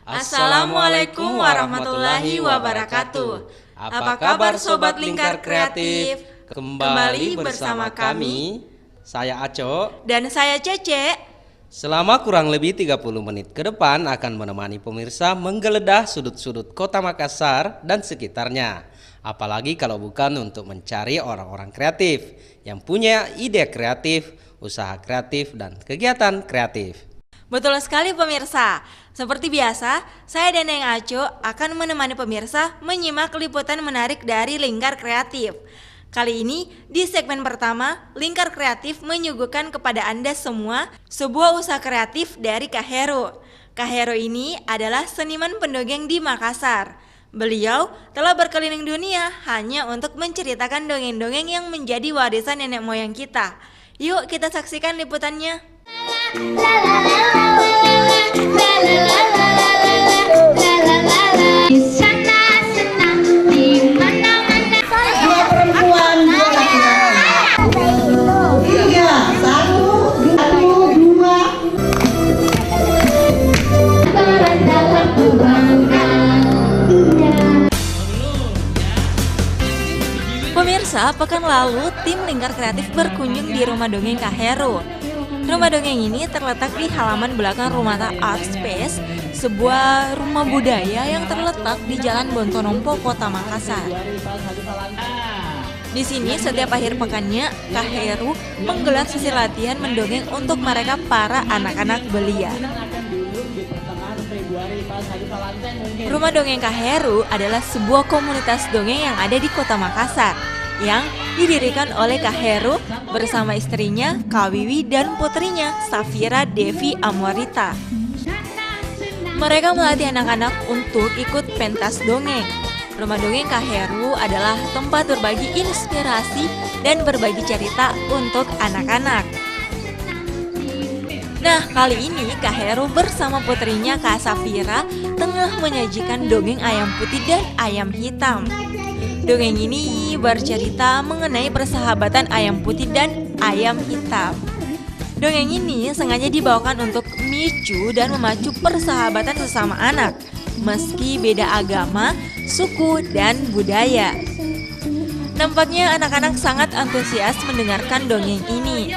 Assalamualaikum warahmatullahi wabarakatuh. Apa kabar Sobat Lingkar Kreatif? Kembali bersama kami, saya Aco dan saya Cece. Selama kurang lebih 30 menit ke depan akan menemani pemirsa menggeledah sudut-sudut kota Makassar dan sekitarnya. Apalagi kalau bukan untuk mencari orang-orang kreatif yang punya ide kreatif, usaha kreatif, dan kegiatan kreatif. Betul sekali pemirsa. Seperti biasa, saya dan Neng Aco akan menemani pemirsa menyimak liputan menarik dari Lingkar Kreatif. Kali ini, di segmen pertama, Lingkar Kreatif menyuguhkan kepada Anda semua sebuah usaha kreatif dari Kak Heru. Kak Heru ini adalah seniman pendongeng di Makassar. Beliau telah berkeliling dunia hanya untuk menceritakan dongeng-dongeng yang menjadi warisan nenek moyang kita. Yuk kita saksikan liputannya. Pemirsa, pekan lalu tim Lingkar Kreatif berkunjung di rumah dongeng Kak Heru. Rumah dongeng ini terletak di halaman belakang Rumah Art Space, sebuah rumah budaya yang terletak di Jalan Bontonompo, Kota Makassar. Di sini setiap akhir pekannya, Kak Heru menggelar sesi latihan mendongeng untuk mereka para anak-anak belia. Rumah dongeng Kak Heru adalah sebuah komunitas dongeng yang ada di Kota Makassar, yang didirikan oleh Kak Heru bersama istrinya Kak Wiwi dan putrinya Safira Devi Amorita. Mereka melatih anak-anak untuk ikut pentas dongeng. Rumah dongeng Kak Heru adalah tempat berbagi inspirasi dan berbagi cerita untuk anak-anak. Nah, kali ini Kak Heru bersama putrinya Kak Safira tengah menyajikan dongeng ayam putih dan ayam hitam. Dongeng ini bercerita mengenai persahabatan ayam putih dan ayam hitam. Dongeng ini sengaja dibawakan untuk memicu dan memacu persahabatan sesama anak, meski beda agama, suku, dan budaya. Nampaknya anak-anak sangat antusias mendengarkan dongeng ini.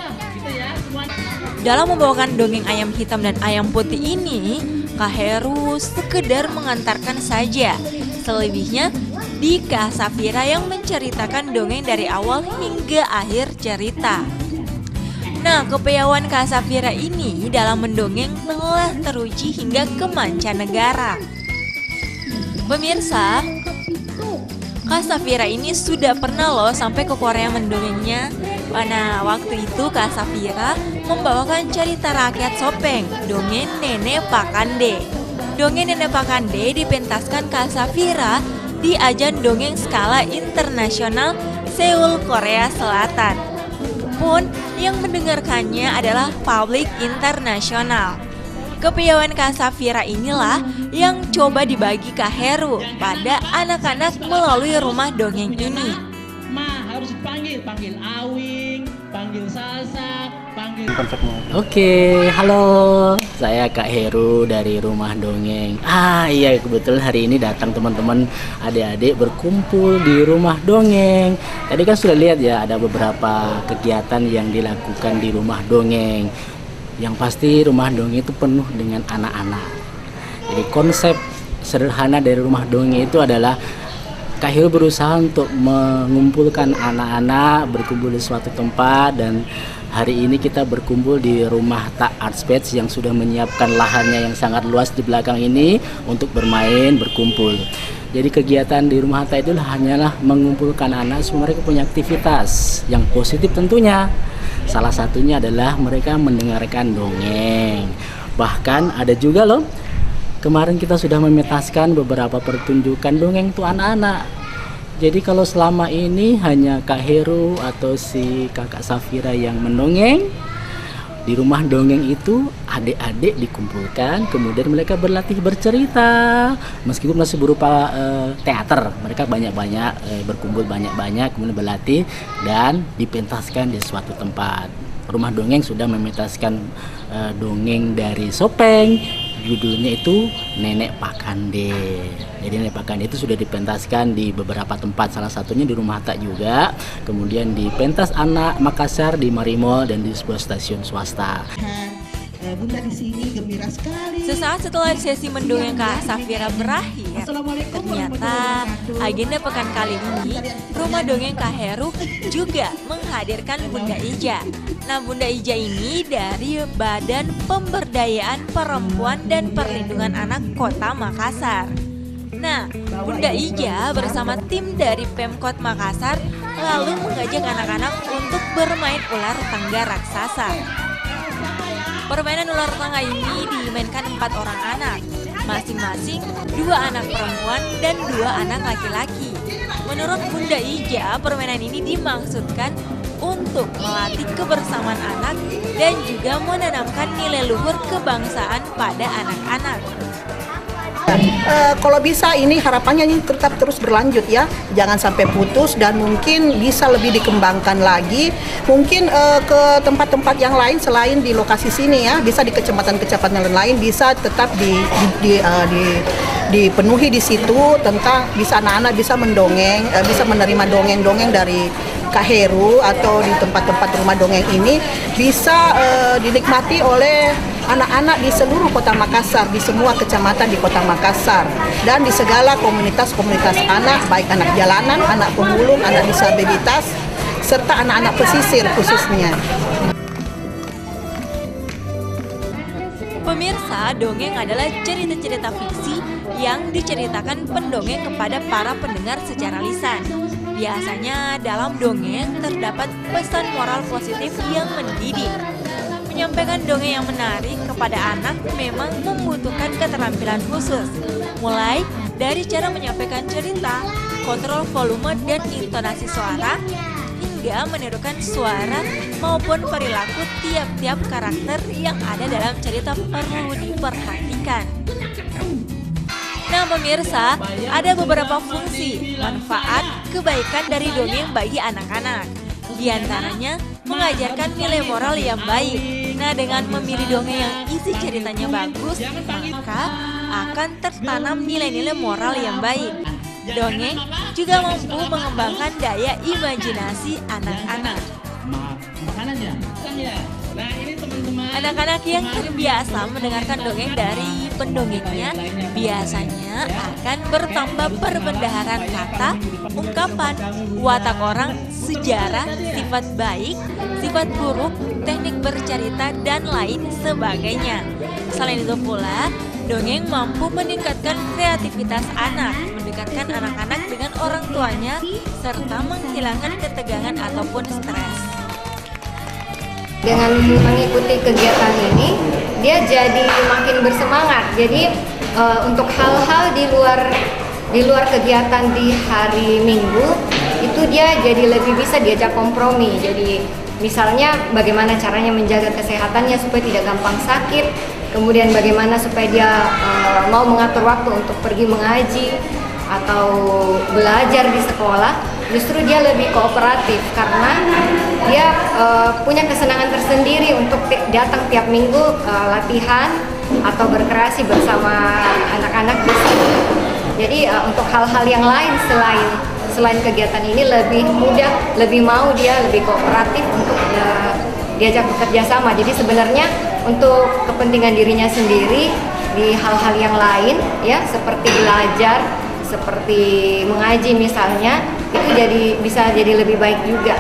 Dalam membawakan dongeng ayam hitam dan ayam putih ini, Kak Heru sekedar mengantarkan saja. Selebihnya di Kak Safira yang menceritakan dongeng dari awal hingga akhir cerita. Nah, kepiawaian Kak Safira ini dalam mendongeng telah teruji hingga ke mancanegara. Pemirsa, Kak Safira ini sudah pernah loh sampai ke Korea mendongengnya. Pada waktu itu Kak Safira membawakan cerita rakyat Sopeng, dongeng Nenek Pakande. Dongeng Nenek Pakande dipentaskan Kak Safira di ajang dongeng skala internasional Seoul, Korea Selatan. Pun yang mendengarkannya adalah publik internasional. Kepiawaian Kak Safira inilah yang coba dibagi Kak Heru pada anak-anak melalui rumah dongeng ini. Harus panggil Awing, panggil Salsa, panggil konsepnya. Oke, halo, saya Kak Heru dari Rumah Dongeng. Iya, kebetulan hari ini datang teman-teman adik-adik berkumpul di Rumah Dongeng. Tadi kan sudah lihat ya, ada beberapa kegiatan yang dilakukan di Rumah Dongeng. Yang pasti Rumah Dongeng itu penuh dengan anak-anak. Jadi konsep sederhana dari Rumah Dongeng itu adalah Kak Heru berusaha untuk mengumpulkan anak-anak berkumpul di suatu tempat, dan hari ini kita berkumpul di Rumah Art Space yang sudah menyiapkan lahannya yang sangat luas di belakang ini untuk bermain, berkumpul. Jadi kegiatan di Rumah Ta itu hanyalah mengumpulkan anak supaya mereka punya aktivitas yang positif tentunya. Salah satunya adalah mereka mendengarkan dongeng. Bahkan ada juga loh, kemarin kita sudah memetaskan beberapa pertunjukan dongeng untuk anak-anak. Jadi kalau selama ini hanya Kak Heru atau si Kakak Safira yang mendongeng, di Rumah Dongeng itu adik-adik dikumpulkan, kemudian mereka berlatih bercerita. Meskipun masih berupa teater, mereka banyak-banyak berkumpul banyak-banyak, kemudian berlatih dan dipentaskan di suatu tempat. Rumah Dongeng sudah mementaskan dongeng dari Sopeng, judulnya itu Nenek Pakande. Jadi Nenek Pakande itu sudah dipentaskan di beberapa tempat, salah satunya di Rumah Tak juga, kemudian di Pentas Anak Makassar, di Marimol, dan di sebuah stasiun swasta. Bunda di sini gembira sekali. Sesaat setelah sesi mendongeng Kak Safira berakhir, ternyata agenda pekan kali ini Rumah Dongeng Kak Heru juga menghadirkan Bunda Ija. Nah, Bunda Ija ini dari Badan Pemberdayaan Perempuan dan Perlindungan Anak Kota Makassar. Nah, Bunda Ija bersama tim dari Pemkot Makassar lalu mengajak anak-anak untuk bermain ular tangga raksasa. Permainan ular tangga ini dimainkan 4 orang anak, masing-masing 2 anak perempuan dan 2 anak laki-laki. Menurut Bunda Ija, permainan ini dimaksudkan untuk melatih kebersamaan anak dan juga menanamkan nilai luhur kebangsaan pada anak-anak. Kalau bisa ini harapannya ini tetap terus berlanjut ya, jangan sampai putus dan mungkin bisa lebih dikembangkan lagi, mungkin ke tempat-tempat yang lain selain di lokasi sini ya, bisa di kecamatan-kecamatan lain bisa tetap dipenuhi di situ, tentang bisa anak-anak bisa mendongeng, bisa menerima dongeng-dongeng dari Kak Heru atau di tempat-tempat rumah dongeng ini bisa dinikmati oleh anak-anak di seluruh Kota Makassar, di semua kecamatan di Kota Makassar, dan di segala komunitas-komunitas anak, baik anak jalanan, anak pemulung, anak disabilitas, serta anak-anak pesisir khususnya. Pemirsa, dongeng adalah cerita-cerita fiksi yang diceritakan pendongeng kepada para pendengar secara lisan. Biasanya dalam dongeng terdapat pesan moral positif yang mendidik. Menyampaikan dongeng yang menarik kepada anak memang membutuhkan keterampilan khusus, mulai dari cara menyampaikan cerita, kontrol volume dan intonasi suara, hingga menirukan suara maupun perilaku tiap-tiap karakter yang ada dalam cerita perlu diperhatikan. Nah pemirsa, ada beberapa fungsi, manfaat, kebaikan dari dongeng bagi anak-anak. Di antaranya mengajarkan nilai moral yang baik. Nah, dengan memilih dongeng yang isi ceritanya bagus, maka akan tertanam nilai-nilai moral yang baik. Dongeng juga mampu mengembangkan daya imajinasi anak-anak. Makanannya. Nah, ini teman-teman. Anak-anak yang terbiasa mendengarkan dongeng dari pendongengnya biasanya akan bertambah perbendaharaan kata, ungkapan, watak orang, sejarah, sifat baik, sifat buruk, teknik bercerita, dan lain sebagainya. Selain itu pula, dongeng mampu meningkatkan kreativitas anak, mendekatkan anak-anak dengan orang tuanya, serta menghilangkan ketegangan ataupun stres. Dengan mengikuti kegiatan ini, dia jadi makin bersemangat. Jadi untuk hal-hal di luar kegiatan di hari Minggu itu dia jadi lebih bisa diajak kompromi. Jadi misalnya bagaimana caranya menjaga kesehatannya supaya tidak gampang sakit, kemudian bagaimana supaya dia mau mengatur waktu untuk pergi mengaji atau belajar di sekolah. Justru dia lebih kooperatif karena dia punya kesenangan tersendiri untuk datang tiap minggu latihan atau berkreasi bersama anak-anak di sini. Jadi untuk hal-hal yang lain selain kegiatan ini lebih mudah, lebih mau dia lebih kooperatif untuk diajak bekerja sama. Jadi sebenarnya untuk kepentingan dirinya sendiri di hal-hal yang lain ya, seperti belajar, seperti mengaji misalnya, itu bisa jadi lebih baik juga.